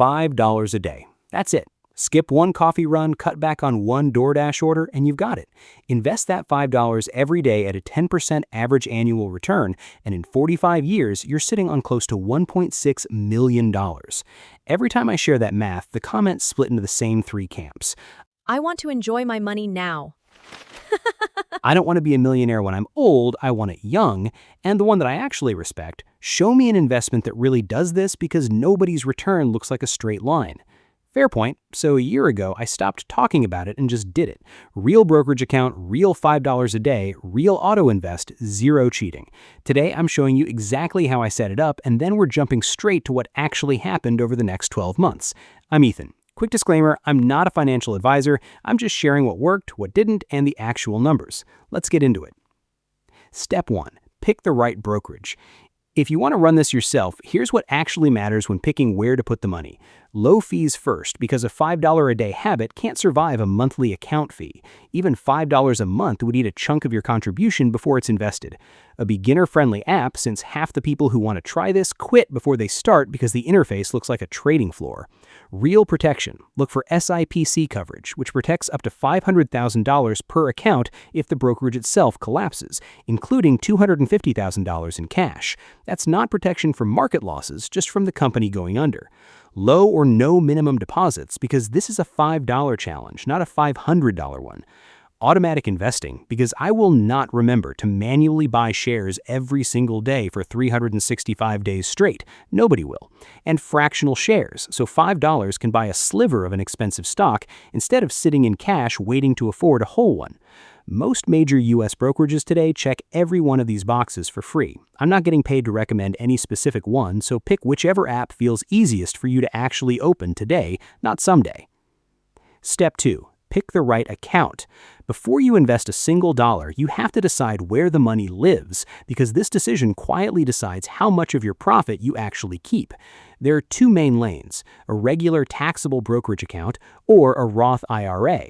$5 a day. That's it. Skip one coffee run, cut back on one DoorDash order, and you've got it. Invest that $5 every day at a 10% average annual return, and in 45 years, you're sitting on close to $1.6 million. Every time I share that math, the comments split into the same three camps. I want to enjoy my money now. I don't want to be a millionaire when I'm old, I want it young. And the one that I actually respect, show me an investment that really does this because nobody's return looks like a straight line. Fair point. So a year ago, I stopped talking about it and just did it. Real brokerage account, real $5 a day, real auto invest, zero cheating. Today, I'm showing you exactly how I set it up, and then we're jumping straight to what actually happened over the next 12 months. I'm Ethan. Quick disclaimer, I'm not a financial advisor. I'm just sharing what worked, what didn't, and the actual numbers. Let's get into it. Step 1. Pick the right brokerage. If you want to run this yourself, here's what actually matters when picking where to put the money. Low fees first, because a $5 a day habit can't survive a monthly account fee. Even $5 a month would eat a chunk of your contribution before it's invested. A beginner-friendly app, since half the people who want to try this quit before they start because the interface looks like a trading floor. Real protection. Look for SIPC coverage, which protects up to $500,000 per account if the brokerage itself collapses, including $250,000 in cash. That's not protection from market losses, just from the company going under. Low or no minimum deposits, because this is a $5 challenge, not a $500 one. Automatic investing, because I will not remember to manually buy shares every single day for 365 days straight. Nobody will. And fractional shares, so $5 can buy a sliver of an expensive stock instead of sitting in cash waiting to afford a whole one. Most major U.S. brokerages today check every one of these boxes for free. I'm not getting paid to recommend any specific one, so pick whichever app feels easiest for you to actually open today, not someday. Step 2. Pick the right account. Before you invest a single dollar, you have to decide where the money lives, because this decision quietly decides how much of your profit you actually keep. There are two main lanes: a regular taxable brokerage account or a Roth IRA.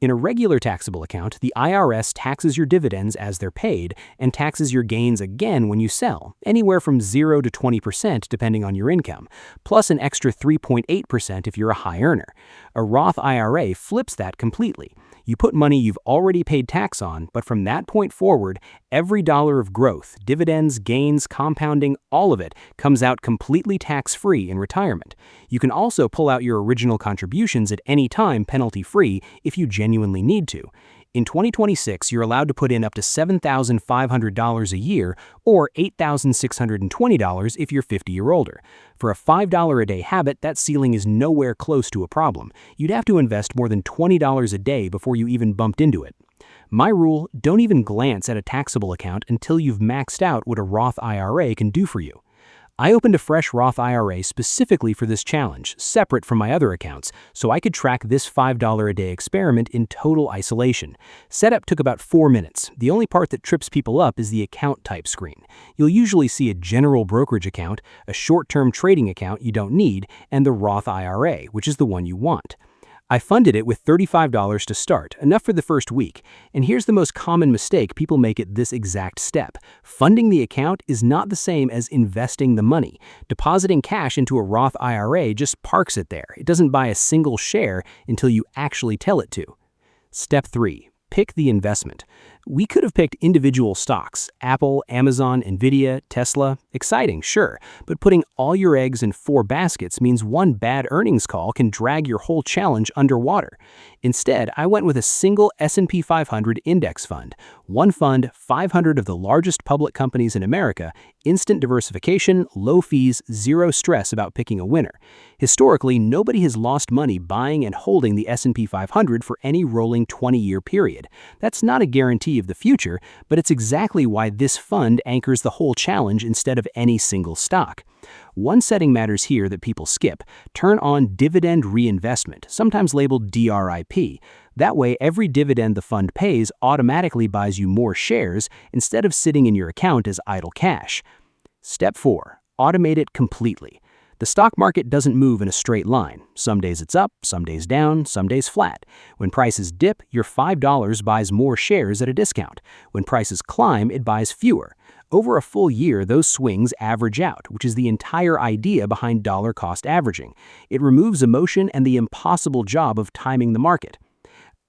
In a regular taxable account, the IRS taxes your dividends as they're paid and taxes your gains again when you sell, anywhere from 0 to 20% depending on your income, plus an extra 3.8% if you're a high earner. A Roth IRA flips that completely. You put money you've already paid tax on, but from that point forward, every dollar of growth, dividends, gains, compounding, all of it comes out completely tax-free in retirement. You can also pull out your original contributions at any time penalty-free if you genuinely need to. In 2026, you're allowed to put in up to $7,500 a year or $8,620 if you're 50 or older. For a $5 a day habit, that ceiling is nowhere close to a problem. You'd have to invest more than $20 a day before you even bumped into it. My rule, don't even glance at a taxable account until you've maxed out what a Roth IRA can do for you. I opened a fresh Roth IRA specifically for this challenge, separate from my other accounts, so I could track this $5 a day experiment in total isolation. Setup took about 4 minutes. The only part that trips people up is the account type screen. You'll usually see a general brokerage account, a short-term trading account you don't need, and the Roth IRA, which is the one you want. I funded it with $35 to start, enough for the first week. And here's the most common mistake people make at this exact step. Funding the account is not the same as investing the money. Depositing cash into a Roth IRA just parks it there. It doesn't buy a single share until you actually tell it to. Step 3. Pick the investment. We could have picked individual stocks: Apple, Amazon, Nvidia, Tesla. Exciting, sure, but putting all your eggs in 4 baskets means one bad earnings call can drag your whole challenge underwater. Instead, I went with a single S&P 500 index fund. One fund, 500 of the largest public companies in America, instant diversification, low fees, zero stress about picking a winner. Historically, nobody has lost money buying and holding the S&P 500 for any rolling 20-year period. That's not a guarantee of the future, but it's exactly why this fund anchors the whole challenge instead of any single stock. One setting matters here that people skip. Turn on dividend reinvestment, sometimes labeled DRIP. That way, every dividend the fund pays automatically buys you more shares instead of sitting in your account as idle cash. Step 4. Automate it completely. The stock market doesn't move in a straight line. Some days it's up, some days down, some days flat. When prices dip, your $5 buys more shares at a discount. When prices climb, it buys fewer. Over a full year, those swings average out, which is the entire idea behind dollar cost averaging. It removes emotion and the impossible job of timing the market.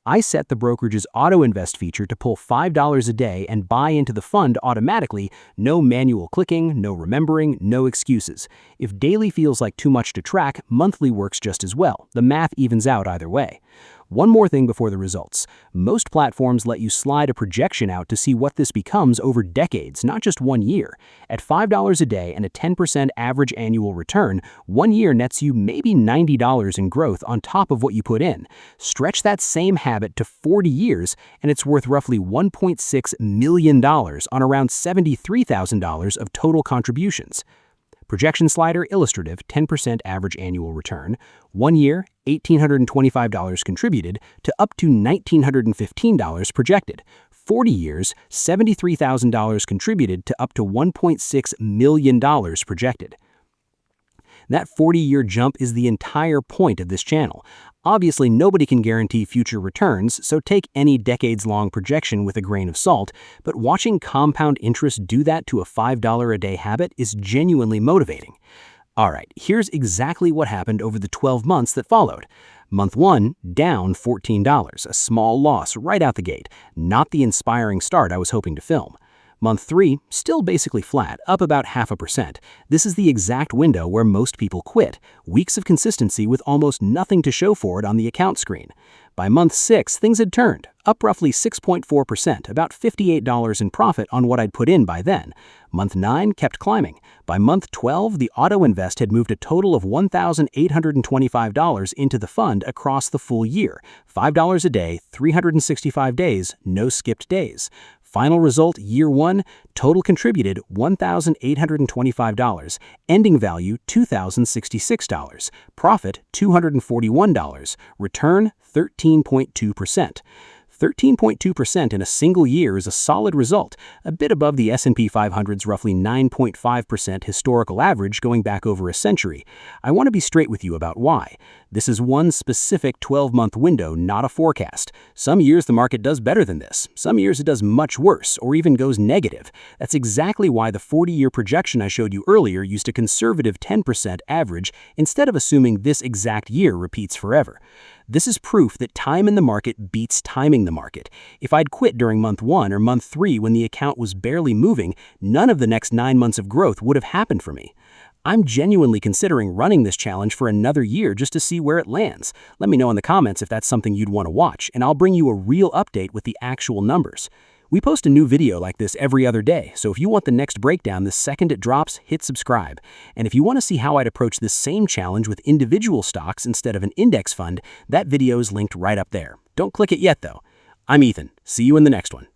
I set the brokerage's auto invest feature to pull $5 a day and buy into the fund automatically, no manual clicking, no remembering, no excuses. If daily feels like too much to track, monthly works just as well. The math evens out either way. One more thing before the results. Most platforms let you slide a projection out to see what this becomes over decades, not just 1 year. At $5 a day and a 10% average annual return, 1 year nets you maybe $90 in growth on top of what you put in. Stretch that same habit to 40 years, and it's worth roughly $1.6 million on around $73,000 of total contributions. Projection slider illustrative 10% average annual return, 1 year, $1,825 contributed to up to $1,915 projected. 40 years, $73,000 contributed to up to $1.6 million projected. That 40-year jump is the entire point of this channel. Obviously, nobody can guarantee future returns, so take any decades-long projection with a grain of salt, but watching compound interest do that to a $5 a day habit is genuinely motivating. Alright, here's exactly what happened over the 12 months that followed. Month 1, down $14, a small loss right out the gate, not the inspiring start I was hoping to film. Month 3, still basically flat, up about 0.5%. This is the exact window where most people quit. Weeks of consistency with almost nothing to show for it on the account screen. By month 6, things had turned, up roughly 6.4%, about $58 in profit on what I'd put in by then. Month 9 kept climbing. By month 12, the auto invest had moved a total of $1,825 into the fund across the full year. $5 a day, 365 days, no skipped days. Final result, year 1, total contributed $1,825, ending value $2,066, profit $241, return 13.2%. 13.2% in a single year is a solid result, a bit above the S&P 500's roughly 9.5% historical average going back over a century. I want to be straight with you about why. This is one specific 12-month window, not a forecast. Some years the market does better than this. Some years it does much worse, or even goes negative. That's exactly why the 40-year projection I showed you earlier used a conservative 10% average instead of assuming this exact year repeats forever. This is proof that time in the market beats timing the market. If I'd quit during month 1 or month 3 when the account was barely moving, none of the next 9 months of growth would have happened for me. I'm genuinely considering running this challenge for another year just to see where it lands. Let me know in the comments if that's something you'd want to watch, and I'll bring you a real update with the actual numbers. We post a new video like this every other day, so if you want the next breakdown the second it drops, hit subscribe. And if you want to see how I'd approach this same challenge with individual stocks instead of an index fund, that video is linked right up there. Don't click it yet, though. I'm Ethan. See you in the next one.